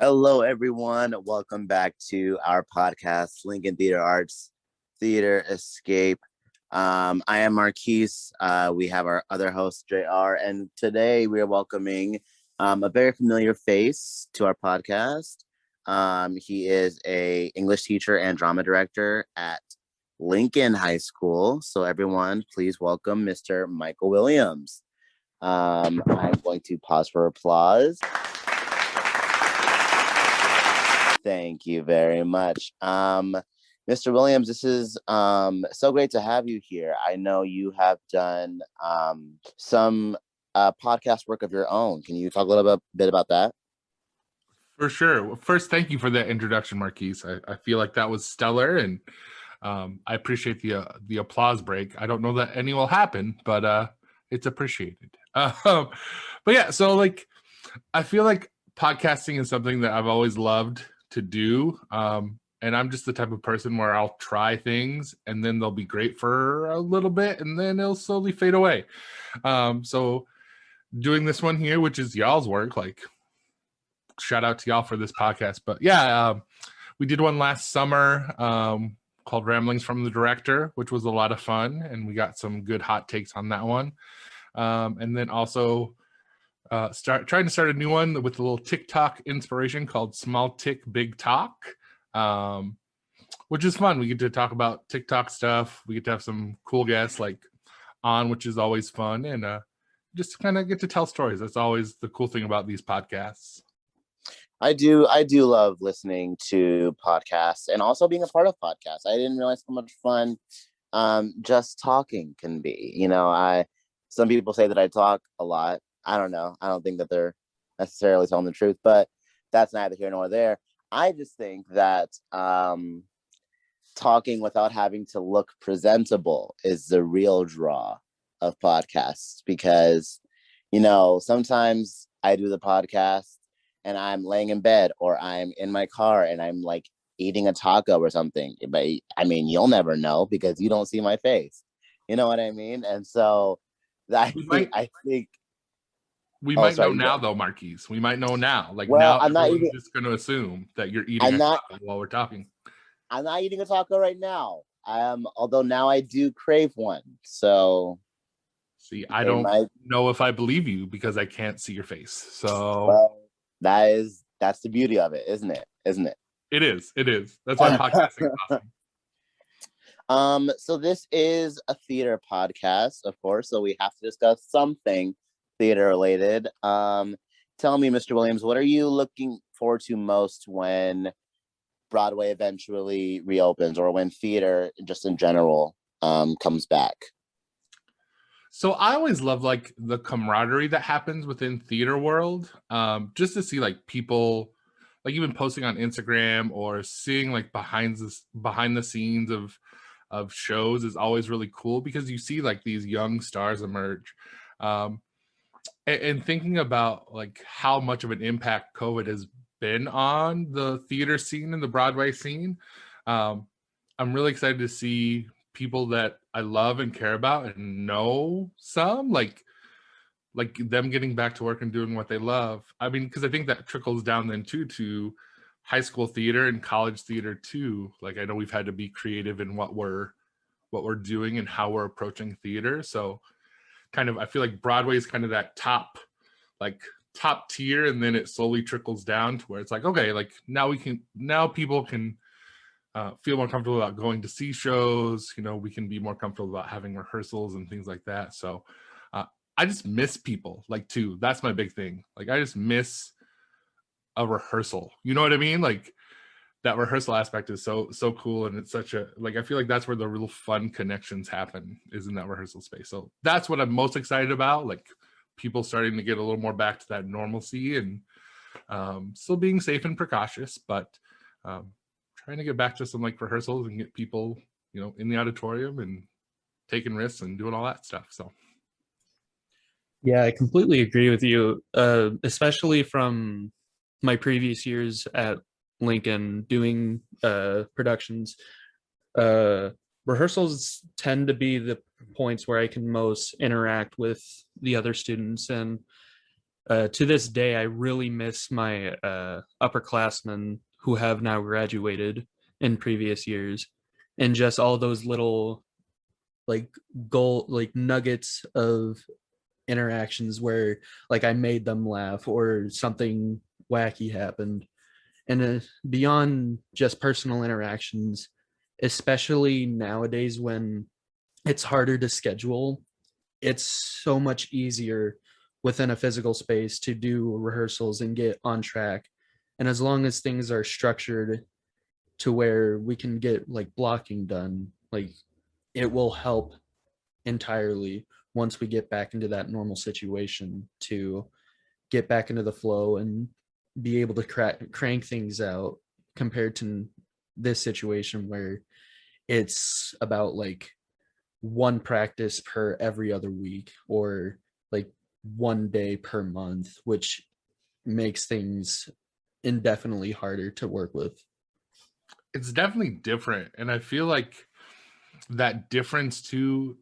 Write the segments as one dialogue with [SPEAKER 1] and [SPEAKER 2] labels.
[SPEAKER 1] Hello, everyone. Welcome back to our podcast, Lincoln Theater Arts Theater Escape. I am Marquise. We have our other host, JR, and today we are welcoming a very familiar face to our podcast. He is a English teacher and drama director at Lincoln High School. So, everyone, please welcome Mr. Michael Williams. I'm going to pause for applause. Thank you very much. Mr. Williams, this is so great to have you here. I know you have done some podcast work of your own. Can you talk a little bit about that?
[SPEAKER 2] For sure. Well, first, thank you for that introduction, Marquise. I feel like that was stellar, and I appreciate the applause break. I don't know that any will happen, but it's appreciated. But yeah, so like I feel like podcasting is something that I've always loved to do. And I'm just the type of person where I'll try things and then they'll be great for a little bit and then it'll slowly fade away. So doing this one here, which is y'all's work, like shout out to y'all for this podcast. But yeah, we did one last summer called Ramblings from the Director, which was a lot of fun. And we got some good hot takes on that one. And then also trying to start a new one with a little TikTok inspiration called Small Tick Big Talk, which is fun. We get to talk about TikTok stuff. We get to have some cool guests like on, which is always fun, and just kind of get to tell stories. That's always the cool thing about these podcasts.
[SPEAKER 1] I do love listening to podcasts and also being a part of podcasts. I didn't realize how much fun just talking can be. Some people say that I talk a lot. I don't know. I don't think that they're necessarily telling the truth, but that's neither here nor there. I just think that talking without having to look presentable is the real draw of podcasts because, sometimes I do the podcast and I'm laying in bed or I'm in my car and I'm like eating a taco or something. But I mean, you'll never know because you don't see my face. You know what I mean? And so I think
[SPEAKER 2] we might know now, though, Marquise. We might know now. Like, now everyone's just going to assume that you're eating a taco while we're talking.
[SPEAKER 1] I'm not eating a taco right now. Although now I do crave one. So,
[SPEAKER 2] see, I don't know if I believe you because I can't see your face. So,
[SPEAKER 1] well, that's the beauty of it, isn't it? Isn't it?
[SPEAKER 2] It is. It is. That's why podcasting is
[SPEAKER 1] awesome. So this is a theater podcast, of course. So we have to discuss something theater related. Tell me, Mr. Williams, what are you looking forward to most when Broadway eventually reopens or when theater just in general comes back?
[SPEAKER 2] So I always love like the camaraderie that happens within theater world, just to see like people like even posting on Instagram or seeing like behind the scenes of shows is always really cool because you see like these young stars emerge. And thinking about like how much of an impact COVID has been on the theater scene and the Broadway scene, I'm really excited to see people that I love and care about and know some like them getting back to work and doing what they love. I mean, because I think that trickles down then too to high school theater and college theater too. Like I know we've had to be creative in what we're doing and how we're approaching theater. So kind of I feel like Broadway is kind of that top tier, and then it slowly trickles down to where it's like, okay, like now people can feel more comfortable about going to see shows. We can be more comfortable about having rehearsals and things like that. So I just miss people like too. That's my big thing. Like I just miss a rehearsal. You know what I mean? Like that rehearsal aspect is so cool, and it's such a like I feel like that's where the real fun connections happen is in that rehearsal space. So that's what I'm most excited about. Like people starting to get a little more back to that normalcy and still being safe and precautious, but trying to get back to some like rehearsals and get people in the auditorium and taking risks and doing all that stuff. So
[SPEAKER 3] yeah, I completely agree with you, especially from my previous years at Lincoln doing productions. Rehearsals tend to be the points where I can most interact with the other students, and To this day, I really miss my upperclassmen who have now graduated in previous years, and just all those little like nuggets of interactions where like I made them laugh or something wacky happened. And beyond just personal interactions, especially nowadays when it's harder to schedule, it's so much easier within a physical space to do rehearsals and get on track. And as long as things are structured to where we can get like blocking done, like it will help entirely once we get back into that normal situation to get back into the flow and be able to crank things out, compared to this situation where it's about like one practice per every other week or like one day per month, which makes things indefinitely harder to work with.
[SPEAKER 2] It's definitely different, and I feel like that difference too,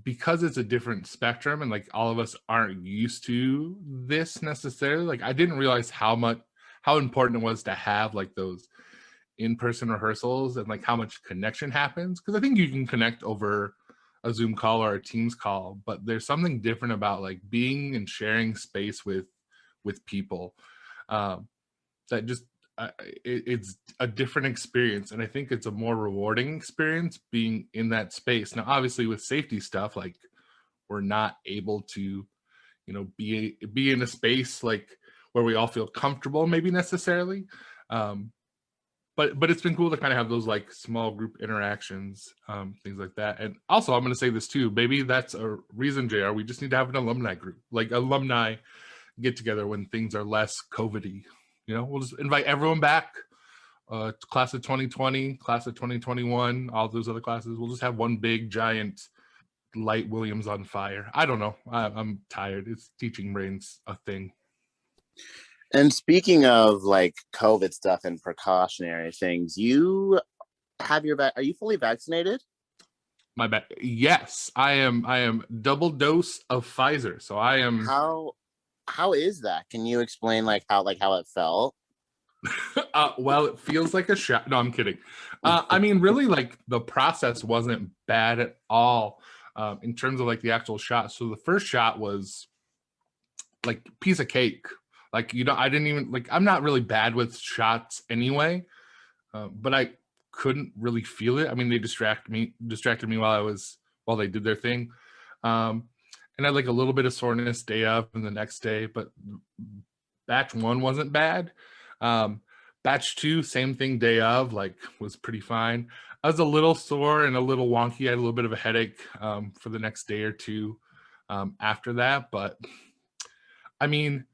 [SPEAKER 2] because it's a different spectrum and like all of us aren't used to this necessarily. Like I didn't realize how important it was to have like those in-person rehearsals and like how much connection happens, because I think you can connect over a Zoom call or a Teams call, but there's something different about like being and sharing space with people that just it's a different experience, and I think it's a more rewarding experience being in that space. Now obviously with safety stuff, like we're not able to be in a space like where we all feel comfortable maybe necessarily, but it's been cool to kind of have those like small group interactions, things like that. And also I'm going to say this too, maybe that's a reason, JR, we just need to have an alumni group, like alumni get together when things are less COVID-y. We'll just invite everyone back, class of 2020, class of 2021, all those other classes. We'll just have one big giant light Williams on fire. I don't know. I'm tired. It's teaching brains a thing.
[SPEAKER 1] And speaking of like COVID stuff and precautionary things, you have are you fully vaccinated?
[SPEAKER 2] My bad. Yes, I am double dose of Pfizer. So I am.
[SPEAKER 1] How is that? Can you explain like how it felt?
[SPEAKER 2] Well, it feels like a shot. No, I'm kidding. I mean, really, like the process wasn't bad at all in terms of like the actual shot. So the first shot was like piece of cake. Like, I didn't even like, I'm not really bad with shots anyway, but I couldn't really feel it. I mean, they distracted me while they did their thing. And I had like a little bit of soreness day of and the next day, but batch 1 wasn't bad. Batch 2, same thing day of, like was pretty fine. I was a little sore and a little wonky. I had a little bit of a headache for the next day or two after that. But I mean,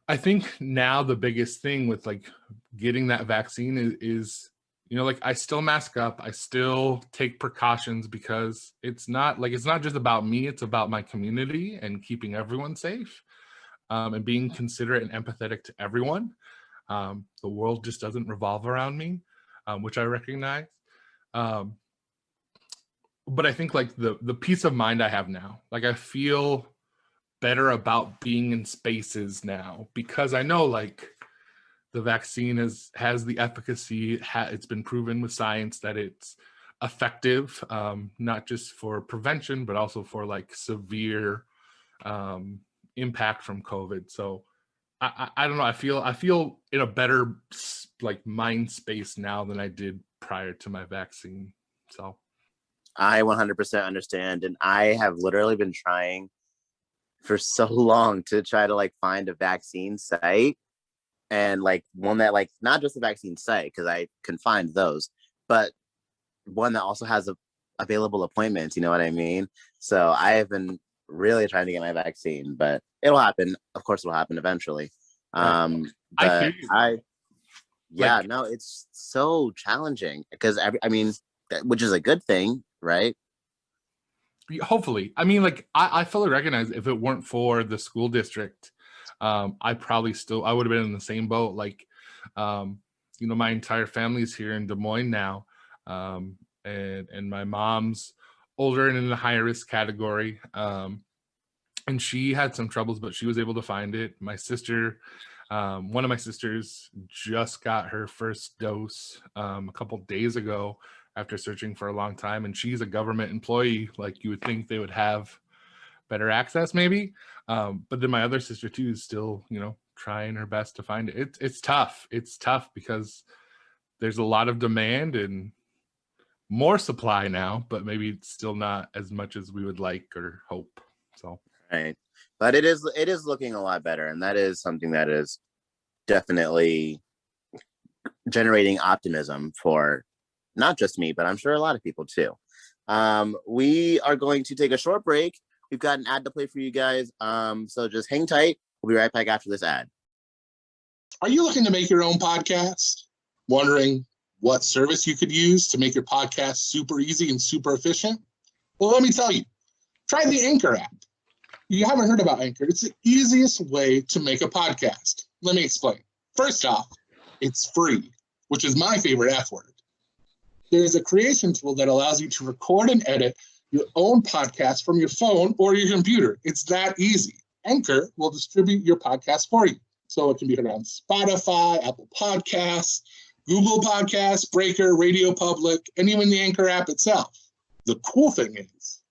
[SPEAKER 2] I think now the biggest thing with like getting that vaccine is like I still mask up. I still take precautions because it's not just about me. It's about my community and keeping everyone safe and being considerate and empathetic to everyone. The world just doesn't revolve around me, which I recognize. But I think like the peace of mind I have now, like I feel better about being in spaces now because I know like the vaccine has the efficacy. It's been proven with science that it's effective, not just for prevention, but also for like severe impact from COVID. So I don't know. I feel in a better like mind space now than I did prior to my vaccine. So
[SPEAKER 1] I 100% understand, and I have literally been trying for so long to try to like find a vaccine site, and like one that like not just a vaccine site because I can find those, but one that also has available appointments. You know what I mean? So I have been really trying to get my vaccine, but it'll happen. Of course, it'll happen eventually. But no, it's so challenging because which is a good thing, right?
[SPEAKER 2] Hopefully. I mean, like I fully recognize if it weren't for the school district, I would have been in the same boat. Like, my entire family's here in Des Moines now, and my mom's older and in the higher risk category, and and she had some troubles, but she was able to find it. My sister, one of my sisters just got her first dose a couple days ago after searching for a long time, and she's a government employee. Like, you would think they would have better access maybe, but then my other sister too is still, trying her best to find it. It's tough because there's a lot of demand and more supply now, but maybe it's still not as much as we would like or hope. So
[SPEAKER 1] right, but it is looking a lot better, and that is something that is definitely generating optimism for not just me, but I'm sure a lot of people too. We are going to take a short break. We've got an ad to play for you guys, so just hang tight. We'll be right back after this ad.
[SPEAKER 4] Are you looking to make your own podcast? Wondering what service you could use to make your podcast super easy and super efficient? Well, let me tell you, try the Anchor app. You haven't heard about Anchor. It's the easiest way to make a podcast. Let me explain. First off, it's free, which is my favorite F word. There's a creation tool that allows you to record and edit your own podcast from your phone or your computer. It's that easy. Anchor will distribute your podcast for you. So it can be heard on Spotify, Apple Podcasts, Google Podcasts, Breaker, Radio Public, and even the Anchor app itself. The cool thing is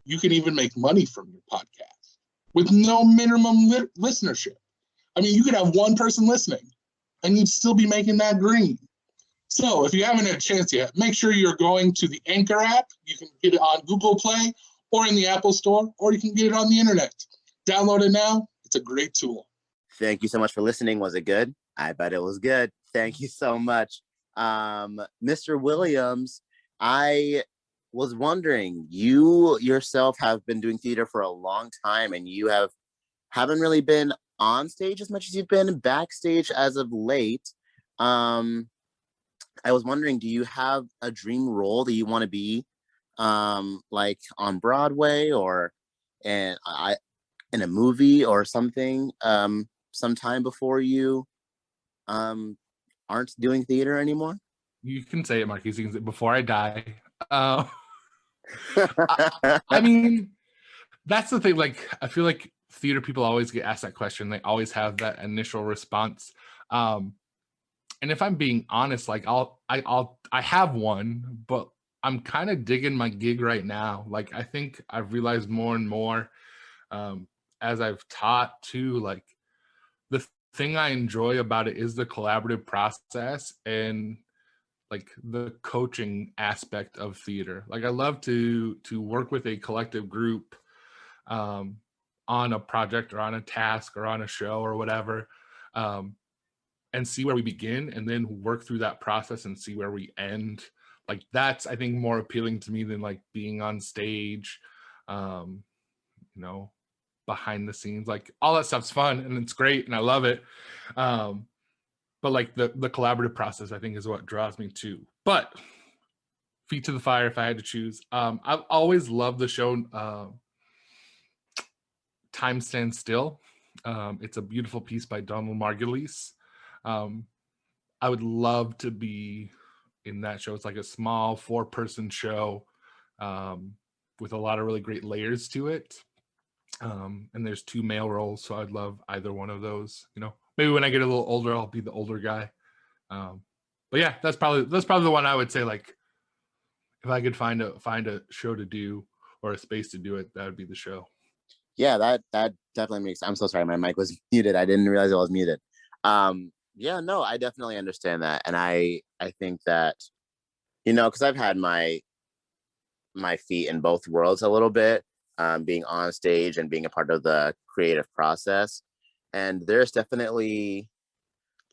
[SPEAKER 4] you can even make money from your podcast with no minimum listenership. I mean, you could have one person listening and you'd still be making that green. So if you haven't had a chance yet, make sure you're going to the Anchor app. You can get it on Google Play or in the Apple Store, or you can get it on the internet. Download it now. It's a great tool.
[SPEAKER 1] Thank you so much for listening. Was it good? I bet it was good. Thank you so much. Mr. Williams, I was wondering, you yourself have been doing theater for a long time, and you haven't really been on stage as much as you've been backstage as of late. I was wondering, do you have a dream role that you want to be, like on Broadway or in a movie or something, sometime before you aren't doing theater anymore?
[SPEAKER 2] you can say it, Marquise. You can say, before I die. I mean, that's the thing. Like, I feel like theater people always get asked that question. They always have that initial response. And if I'm being honest, like I have one, but I'm kind of digging my gig right now. Like, I think I've realized more and more as I've taught too, like the thing I enjoy about it is the collaborative process and like the coaching aspect of theater. Like, I love to work with a collective group on a project or on a task or on a show or whatever, and see where we begin and then work through that process and see where we end. Like, that's, I think, more appealing to me than like being on stage, behind the scenes. Like, all that stuff's fun and it's great and I love it. But like the collaborative process, I think, is what draws me too. But feet to the fire, if I had to choose. I've always loved the show Time Stands Still. It's a beautiful piece by Donald Margulies. I would love to be in that show. It's like a small 4-person show with a lot of really great layers to it. And there's 2 male roles, so I'd love either one of those. Maybe when I get a little older, I'll be the older guy. But yeah, that's probably the one I would say, like, if I could find a show to do or a space to do it, that would be the show.
[SPEAKER 1] Yeah, that definitely makes. I'm so sorry, my mic was muted. I didn't realize it was muted. Yeah, no, I definitely understand that, and I think that, because I've had my feet in both worlds a little bit, being on stage and being a part of the creative process, and there's definitely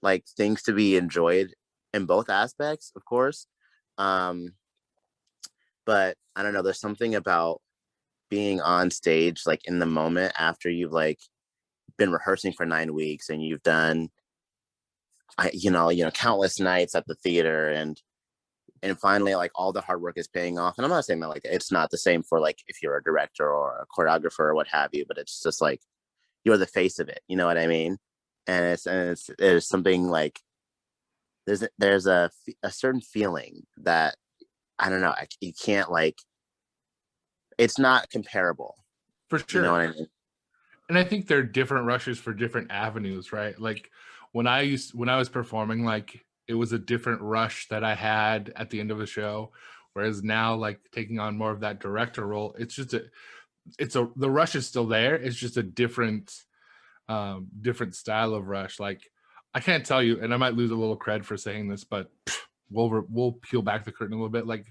[SPEAKER 1] like things to be enjoyed in both aspects, of course. But I don't know, there's something about being on stage, like in the moment after you've like been rehearsing for 9 weeks and you've done, countless nights at the theater, and finally like all the hard work is paying off. And I'm not saying that like it's not the same for like if you're a director or a choreographer or what have you, but it's just like you're the face of it, you know what I mean? And it's something like there's a certain feeling that, I don't know, you can't, like, it's not comparable.
[SPEAKER 2] For sure.
[SPEAKER 1] You know what I mean?
[SPEAKER 2] And I think there are different rushes for different avenues, right? Like when I was performing, like it was a different rush that I had at the end of a show. Whereas now, like taking on more of that director role, the rush is still there. It's just a different style of rush. Like I can't tell you, and I might lose a little cred for saying this, but we'll peel back the curtain a little bit. Like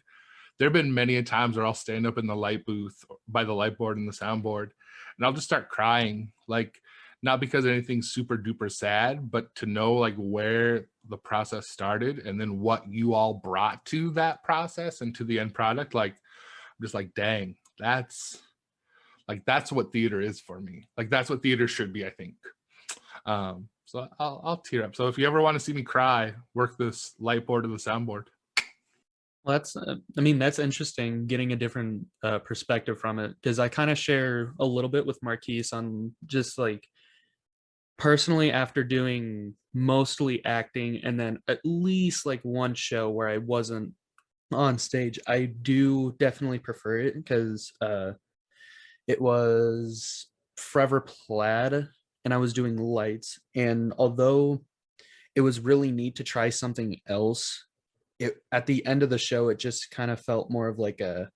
[SPEAKER 2] there have been many a times where I'll stand up in the light booth by the light board and the soundboard, and I'll just start crying. Like not because anything's super duper sad, but to know like where the process started and then what you all brought to that process and to the end product. Like I'm just like, dang, that's what theater is for me. Like that's what theater should be, I think. So I'll tear up. So if you ever want to see me cry, work this light board or the soundboard.
[SPEAKER 3] Well, that's interesting, getting a different perspective from it, because I kind of share a little bit with Marquise on just like personally, after doing mostly acting and then at least like one show where I wasn't on stage, I do definitely prefer it, because it was Forever Plaid and I was doing lights, and although it was really neat to try something else, at the end of the show it just kind of felt more of like an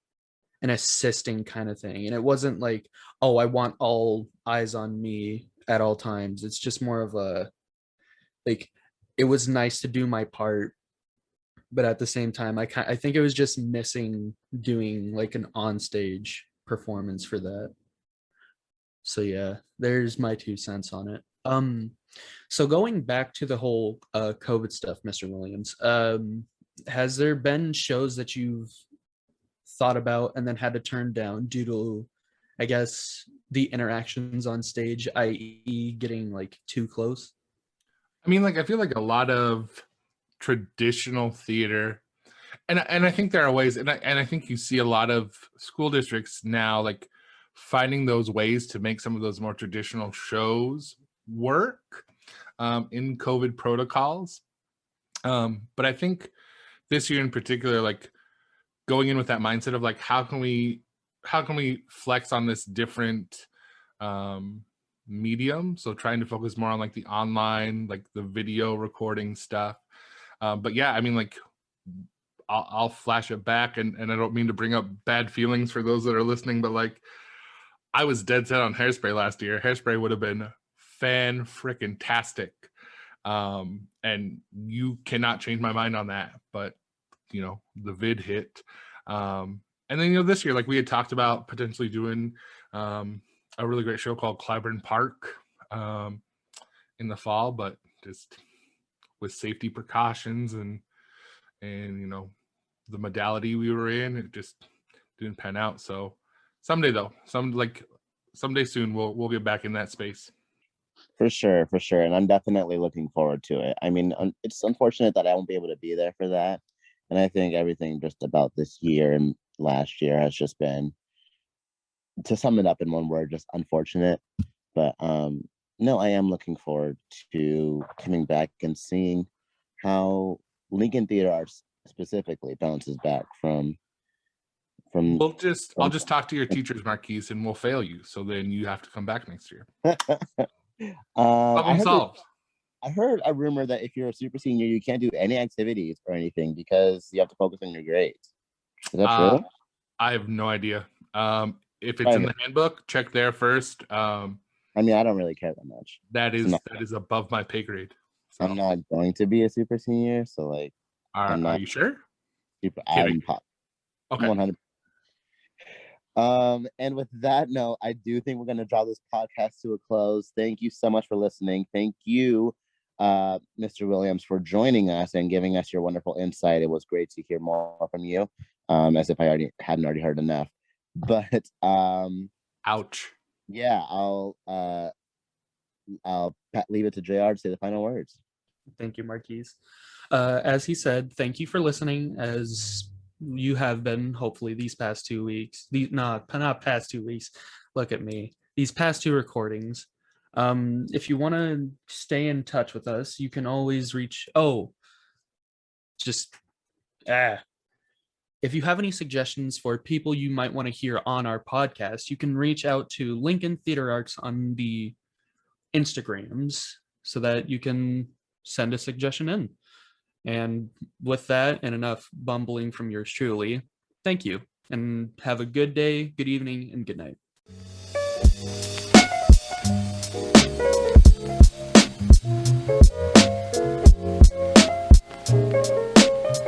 [SPEAKER 3] assisting kind of thing, and it wasn't like, oh, I want all eyes on me at all times. It's just more of a like, it was nice to do my part, but at the same time I think it was just missing doing like an onstage performance for that. So yeah, there's my 2 cents on it. So going back to the whole COVID stuff, Mr. Williams, has there been shows that you've thought about and then had to turn down due to, I guess, the interactions on stage, i.e. getting like too close?
[SPEAKER 2] I mean, like I feel like a lot of traditional theater, and I think there are ways, and I think you see a lot of school districts now like finding those ways to make some of those more traditional shows work in COVID protocols. But I think this year in particular, like going in with that mindset of like, how can we flex on this different medium? So trying to focus more on like the online, like the video recording stuff. But yeah, I mean, like I'll flash it back, and I don't mean to bring up bad feelings for those that are listening, but like I was dead set on Hairspray last year. Hairspray would have been fan-frickin-tastic. And you cannot change my mind on that, but you know, the vid hit. And then, you know, this year, like we had talked about potentially doing a really great show called Clyburn Park in the fall, but just with safety precautions and you know, the modality we were in, it just didn't pan out. So someday though, someday soon we'll get back in that space.
[SPEAKER 1] For sure. And I'm definitely looking forward to it. I mean, it's unfortunate that I won't be able to be there for that. And I think everything just about this year and last year has just been, to sum it up in one word, just unfortunate. But no, I am looking forward to coming back and seeing how Lincoln Theater Arts specifically bounces back from
[SPEAKER 2] I'll just talk to your teachers, Marquise, and we'll fail you. So then you have to come back next year. Problem solved.
[SPEAKER 1] I heard a rumor that if you're a super senior, you can't do any activities or anything because you have to focus on your grades. Is that true?
[SPEAKER 2] I have no idea. If it's in the handbook, check there first. I
[SPEAKER 1] mean, I don't really care that much.
[SPEAKER 2] That is above my pay grade. So.
[SPEAKER 1] I'm not going to be a super senior, so like.
[SPEAKER 2] Are you sure?
[SPEAKER 1] I'm pop.
[SPEAKER 2] Okay.
[SPEAKER 1] 100%. And with that note, I do think we're going to draw this podcast to a close. Thank you so much for listening. Thank you, Mr. Williams, for joining us and giving us your wonderful insight. It was great to hear more from you, as if I hadn't already heard enough. But
[SPEAKER 2] ouch.
[SPEAKER 1] Yeah, I'll leave it to JR to say the final words.
[SPEAKER 3] Thank you, Marquise. As he said, thank you for listening, as you have been, hopefully, these past 2 weeks. Not past 2 weeks. Look at me. These past 2 recordings. If you want to stay in touch with us, you can always reach. if you have any suggestions for people you might want to hear on our podcast, you can reach out to Lincoln Theater Arts on the Instagrams so that you can send a suggestion in. And with that and enough bumbling from yours truly, thank you and have a good day, good evening, and good night.